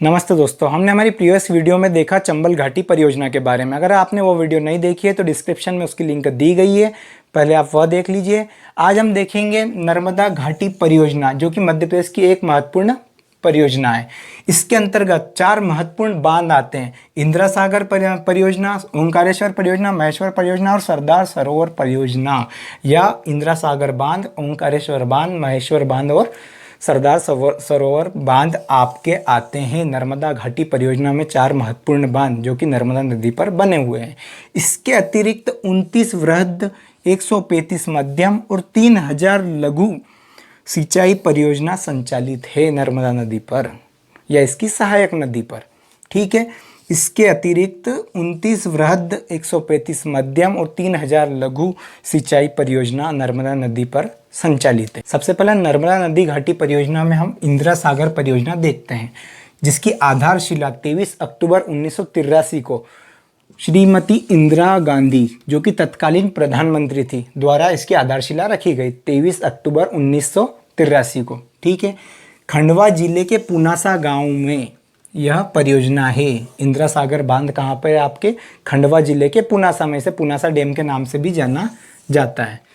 नमस्ते दोस्तों, हमने हमारी प्रीवियस वीडियो में देखा चंबल घाटी परियोजना के बारे में। अगर आपने वो वीडियो नहीं देखी है तो डिस्क्रिप्शन में उसकी लिंक दी गई है, पहले आप वह देख लीजिए। आज हम देखेंगे नर्मदा घाटी परियोजना, जो कि मध्य प्रदेश की एक महत्वपूर्ण परियोजना है। इसके अंतर्गत 4 महत्वपूर्ण बांध आते हैं: इंदिरा सागर परियोजना, ओंकारेश्वर परियोजना, महेश्वर परियोजना और सरदार सरोवर परियोजना। या इंदिरा सागर बांध, ओंकारेश्वर बांध, महेश्वर बांध और सरदार सरोवर बांध आपके आते हैं। नर्मदा घाटी परियोजना में 4 महत्वपूर्ण बांध जो कि नर्मदा नदी पर बने हुए हैं। इसके अतिरिक्त 29 वृहद, 135 मध्यम और 3000 लघु सिंचाई परियोजना संचालित है नर्मदा नदी पर या इसकी सहायक नदी पर। ठीक है, इसके अतिरिक्त 29 वृहद, 135 मध्यम और 3000 लघु सिंचाई परियोजना नर्मदा नदी पर संचालित है। सबसे पहले नर्मदा नदी घाटी परियोजना में हम इंदिरा सागर परियोजना देखते हैं, जिसकी आधारशिला 23 अक्टूबर 1983 को श्रीमती इंदिरा गांधी, जो कि तत्कालीन प्रधानमंत्री थी, द्वारा इसकी आधारशिला रखी गई 23 अक्टूबर 1983 को। ठीक है, खंडवा जिले के पुनासा गांव में यह परियोजना है। इंदिरा सागर बांध कहाँ पर है? आपके खंडवा जिले के पुनासा में। इसे पुनासा डैम के नाम से भी जाना जाता है।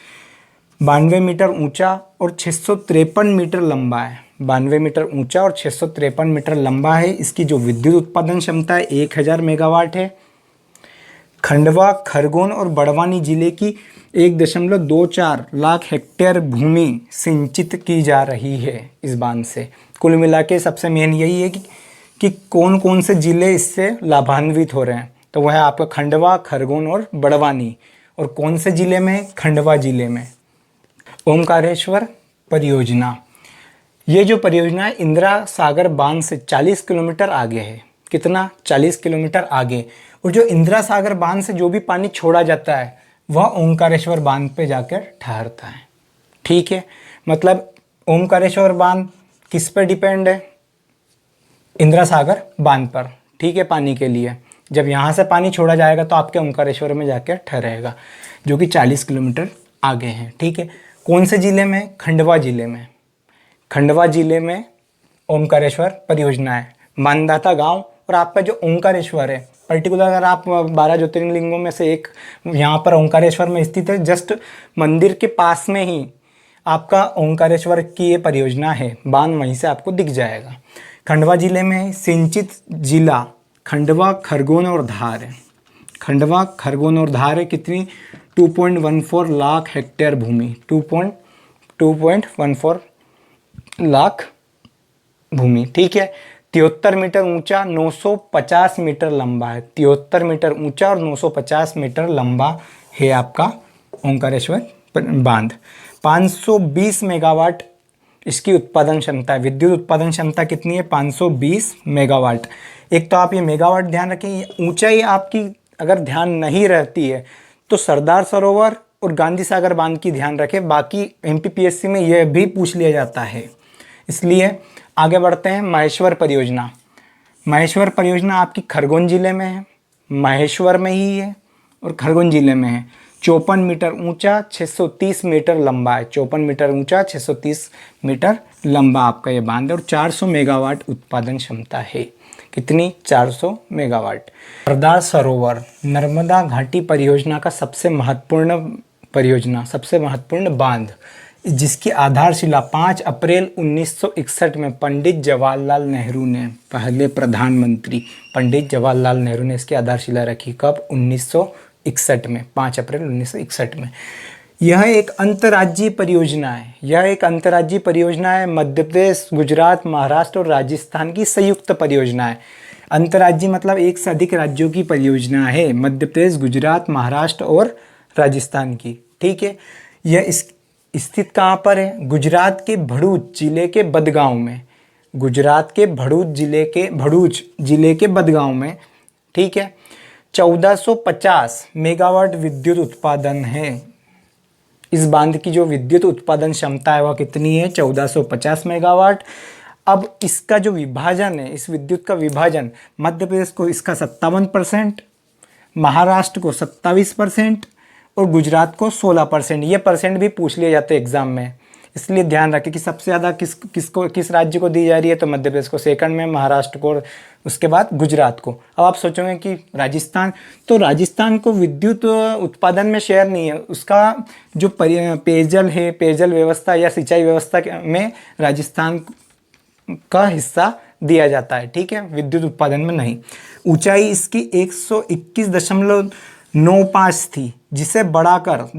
92 मीटर ऊंचा और 653 मीटर लंबा है। 92 मीटर ऊंचा और 653 मीटर लंबा है। इसकी जो विद्युत उत्पादन क्षमता है 1000 मेगावाट है। खंडवा, खरगोन और बड़वानी जिले की 1.24 लाख हेक्टेयर भूमि सिंचित की जा रही है इस बांध से। कुल मिला के सबसे मेन यही है कि कौन कौन से जिले इससे लाभान्वित हो रहे हैं। तो वह है आपका खंडवा, खरगोन और बड़वानी। और कौन से जिले में? खंडवा जिले में। ओंकारेश्वर परियोजना, ये जो परियोजना है इंदिरा सागर बांध से 40 किलोमीटर आगे है। कितना? 40 किलोमीटर आगे। और जो इंदिरा सागर बांध से जो भी पानी छोड़ा जाता है वह ओंकारेश्वर बांध पे जाकर ठहरता है। ठीक है, मतलब ओंकारेश्वर बांध किस पे डिपेंड है? इंदिरा सागर बांध पर। ठीक है, पानी के लिए जब यहाँ से पानी छोड़ा जाएगा तो आपके ओंकारेश्वर में जाकर ठहरेगा, जो कि 40 किलोमीटर आगे है। ठीक है, कौन से जिले में? खंडवा जिले में। खंडवा जिले में ओंकारेश्वर परियोजना है। मानदाता गांव और आपका जो ओंकारेश्वर है, पर्टिकुलर अगर आप 12 ज्योतिर्लिंगों में से एक यहाँ पर ओंकारेश्वर में स्थित है, जस्ट मंदिर के पास में ही आपका ओंकारेश्वर की ये परियोजना है। बांध वहीं से आपको दिख जाएगा। खंडवा जिले में सिंचित जिला खंडवा, खरगोन और धार है। खंडवा, खरगोन और धार है। कितनी? 2.14 लाख हेक्टेयर भूमि। 2.14 लाख भूमि। ठीक है, 73 मीटर ऊंचा, 950 मीटर लंबा है। 73 मीटर ऊंचा और 950 मीटर लंबा है आपका ओंकारेश्वर बांध। 520 मेगावाट इसकी उत्पादन क्षमता है। विद्युत उत्पादन क्षमता कितनी है? 520 मेगावाट। एक तो आप ये मेगावाट ध्यान रखें। ऊंचाई आपकी अगर ध्यान नहीं रहती है तो सरदार सरोवर और गांधी सागर बांध की ध्यान रखें। बाकी एमपीपीएससी में यह भी पूछ लिया जाता है, इसलिए आगे बढ़ते हैं। महेश्वर परियोजना। महेश्वर परियोजना आपकी खरगोन जिले में है, महेश्वर में ही है और खरगोन जिले में है। 54 मीटर ऊंचा, 630 मीटर लंबा है। 54 मीटर ऊंचा, 630 मीटर लंबा आपका ये बांध है और 400 मेगावाट उत्पादन क्षमता है। कितनी? 400 मेगावाट। सरदार सरोवर नर्मदा घाटी परियोजना का सबसे महत्वपूर्ण परियोजना, सबसे महत्वपूर्ण बांध, जिसकी आधारशिला 5 अप्रैल 1961 में पंडित जवाहरलाल नेहरू ने, पहले प्रधानमंत्री पंडित जवाहरलाल नेहरू ने इसकी आधारशिला रखी। कब? 1961 में, 5 अप्रैल 1961 में। यह एक अंतर्राज्यीय परियोजना है। यह एक अंतर्राज्यीय परियोजना है। मध्य प्रदेश, गुजरात, महाराष्ट्र और राजस्थान की संयुक्त परियोजना है। अंतर्राज्यीय मतलब एक से अधिक राज्यों की परियोजना है। मध्य प्रदेश, गुजरात, महाराष्ट्र और राजस्थान की। ठीक है, यह स्थित कहाँ पर है? गुजरात के भरूच जिले के बदगांव में। गुजरात के भरूच जिले के बदगांव में। ठीक है, 1450 मेगावाट विद्युत उत्पादन है। इस बांध की जो विद्युत उत्पादन क्षमता है वह कितनी है? 1450 मेगावाट। अब इसका जो विभाजन है, इस विद्युत का विभाजन, मध्य प्रदेश को इसका 57%, महाराष्ट्र को 27% और गुजरात को 16%। ये परसेंट भी पूछ लिए जाते हैं एग्जाम में। इसलिए ध्यान रखें कि सबसे ज़्यादा किस राज्य को दी जा रही है, तो मध्य प्रदेश को, सेकंड में महाराष्ट्र को, उसके बाद गुजरात को। अब आप सोचोगे कि राजस्थान, तो राजस्थान को विद्युत उत्पादन में शेयर नहीं है, उसका जो पेयजल है, पेयजल व्यवस्था या सिंचाई व्यवस्था में राजस्थान का हिस्सा दिया जाता है, ठीक है, विद्युत उत्पादन में नहीं। ऊंचाई इसकी 121.95 थी, जिसे बढ़ाकर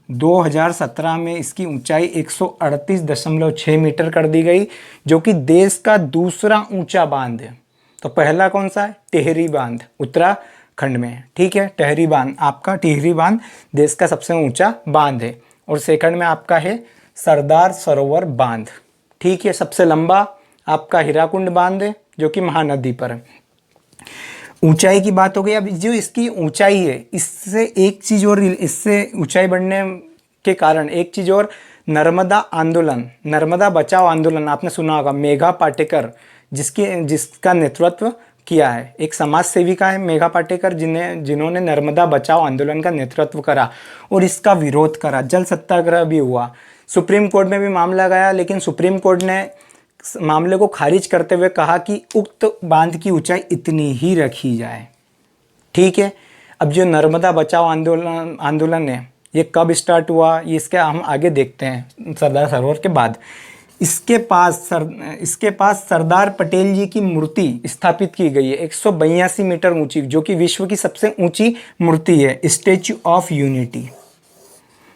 2017 में इसकी ऊंचाई 138.6 मीटर कर दी गई, जो कि देश का दूसरा ऊंचा बांध है। तो पहला कौन सा है? टिहरी बांध, उत्तराखंड में है, ठीक है। टिहरी बांध, आपका टिहरी बांध देश का सबसे ऊंचा बांध है। और सेकंड में आपका है सरदार सरोवर बांध, ठीक है। सबसे लंबा आपका हीराकुंड बांध है, जो कि महानदी पर है। ऊंचाई की बात हो गई। अब जो इसकी ऊंचाई है, इससे एक चीज़ और, इससे ऊंचाई बढ़ने के कारण एक चीज़ और, नर्मदा आंदोलन, नर्मदा बचाओ आंदोलन आपने सुना होगा, मेघा पाटेकर जिसका नेतृत्व किया है, एक समाज सेविका है मेघा पाटेकर, जिन्होंने नर्मदा बचाओ आंदोलन का नेतृत्व करा और इसका विरोध करा। जल सत्याग्रह भी हुआ, सुप्रीम कोर्ट में भी मामला गया, लेकिन सुप्रीम कोर्ट ने मामले को खारिज करते हुए कहा कि उक्त बांध की ऊंचाई इतनी ही रखी जाए, ठीक है। अब जो नर्मदा बचाओ आंदोलन है, ये कब स्टार्ट हुआ, ये इसके हम आगे देखते हैं सरदार सरोवर के बाद। इसके पास सरदार पटेल जी की मूर्ति स्थापित की गई है, 182 मीटर ऊंची, जो कि विश्व की सबसे ऊंची मूर्ति है, स्टैच्यू ऑफ यूनिटी।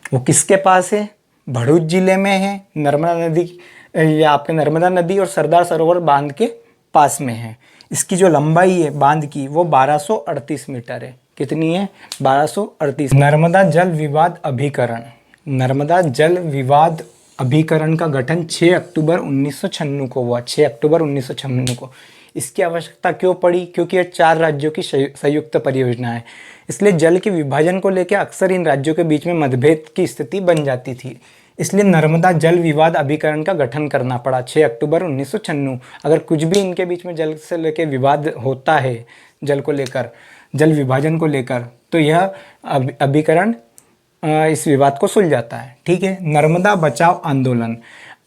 वो किसके पास है? भरूच जिले में है, नर्मदा नदी, या आपके नर्मदा नदी और सरदार सरोवर बांध के पास में है। इसकी जो लंबाई है बांध की, वो 1238 मीटर है। कितनी है? 1238। नर्मदा जल विवाद अभिकरण, नर्मदा जल विवाद अभिकरण का गठन 6 अक्टूबर 1996 को हुआ, 6 अक्टूबर 1996 को। इसकी आवश्यकता क्यों पड़ी? क्योंकि यह 4 राज्यों की संयुक्त परियोजना है, इसलिए जल के विभाजन को लेकर अक्सर इन राज्यों के बीच में मतभेद की स्थिति बन जाती थी। इसलिए नर्मदा जल विवाद अभिकरण का गठन करना पड़ा 6 अक्टूबर 1996। अगर कुछ भी इनके बीच में जल से लेकर विवाद होता है, जल को लेकर, जल विभाजन को लेकर, तो यह अभिकरण इस विवाद को सुलझाता है, ठीक है। नर्मदा बचाओ आंदोलन।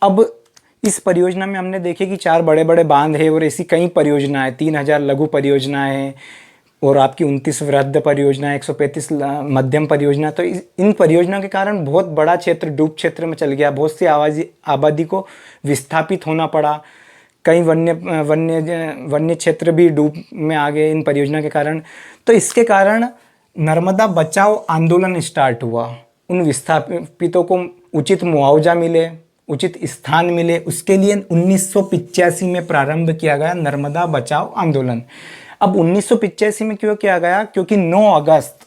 अब इस परियोजना में हमने देखे कि 4 बड़े बड़े बांध है और ऐसी कई परियोजनाएं, 3000 लघु परियोजनाएं हैं और आपकी 29 वृहद परियोजना, 135 मध्यम परियोजना। तो इन परियोजना के कारण बहुत बड़ा क्षेत्र डूब क्षेत्र में चल गया, बहुत सी आबादी को विस्थापित होना पड़ा, कई वन्य क्षेत्र भी डूब में आ गए इन परियोजना के कारण। तो इसके कारण नर्मदा बचाओ आंदोलन स्टार्ट हुआ, उन विस्थापितों को उचित मुआवजा मिले, उचित स्थान मिले, उसके लिए 1985 में प्रारंभ किया गया नर्मदा बचाओ आंदोलन। अब 1985 में क्यों किया गया? क्योंकि 9 अगस्त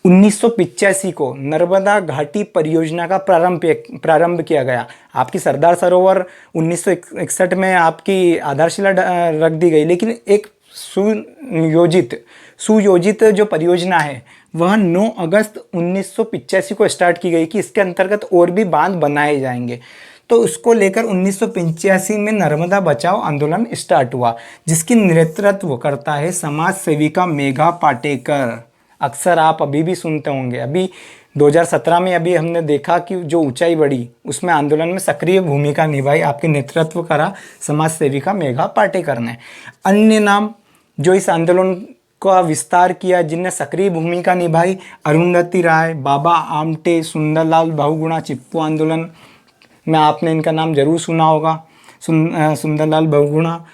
1985 को नर्मदा घाटी परियोजना का प्रारंभ किया गया। आपकी सरदार सरोवर 1961 में आपकी आधारशिला रख दी गई, लेकिन एक सुयोजित जो परियोजना है वह 9 अगस्त 1985 को स्टार्ट की गई कि इसके अंतर्गत और भी बांध बनाए जाएंगे। तो उसको लेकर 1985 में नर्मदा बचाओ आंदोलन स्टार्ट हुआ, जिसकी नेतृत्व करता है समाज सेविका मेघा पाटेकर। अक्सर आप अभी भी सुनते होंगे। अभी 2017 में अभी हमने देखा कि जो ऊंचाई बढ़ी, उसमें आंदोलन में सक्रिय भूमिका निभाई, आपके नेतृत्व करा समाज सेविका मेघा पाटेकर ने। अन्य नाम जो इस आंदोलन का विस्तार किया, जिनने सक्रिय भूमिका निभाई, अरुंधति राय, बाबा आमटे, सुंदरलाल बहुगुणा चिपकू आंदोलन में आपने इनका नाम जरूर सुना होगा, सुंदरलाल बहुगुणा,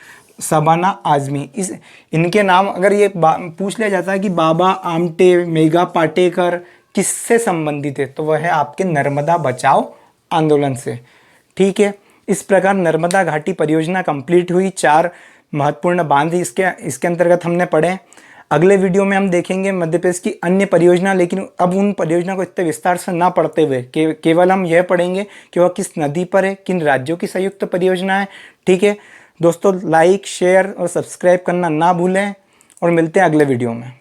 शबाना आजमी। इनके नाम अगर ये पूछ लिया जाता है कि बाबा आमटे, मेघा पाटेकर किससे संबंधित है, तो वह है आपके नर्मदा बचाओ आंदोलन से, ठीक है। इस प्रकार नर्मदा घाटी परियोजना कंप्लीट हुई। 4 महत्वपूर्ण बांध इसके अंतर्गत हमने पढ़े। अगले वीडियो में हम देखेंगे मध्य प्रदेश की अन्य परियोजना, लेकिन अब उन परियोजना को इतने विस्तार से ना पढ़ते हुए केवल हम यह पढ़ेंगे कि वह किस नदी पर है, किन राज्यों की संयुक्त परियोजना है, ठीक है। दोस्तों, लाइक, शेयर और सब्सक्राइब करना ना भूलें और मिलते हैं अगले वीडियो में।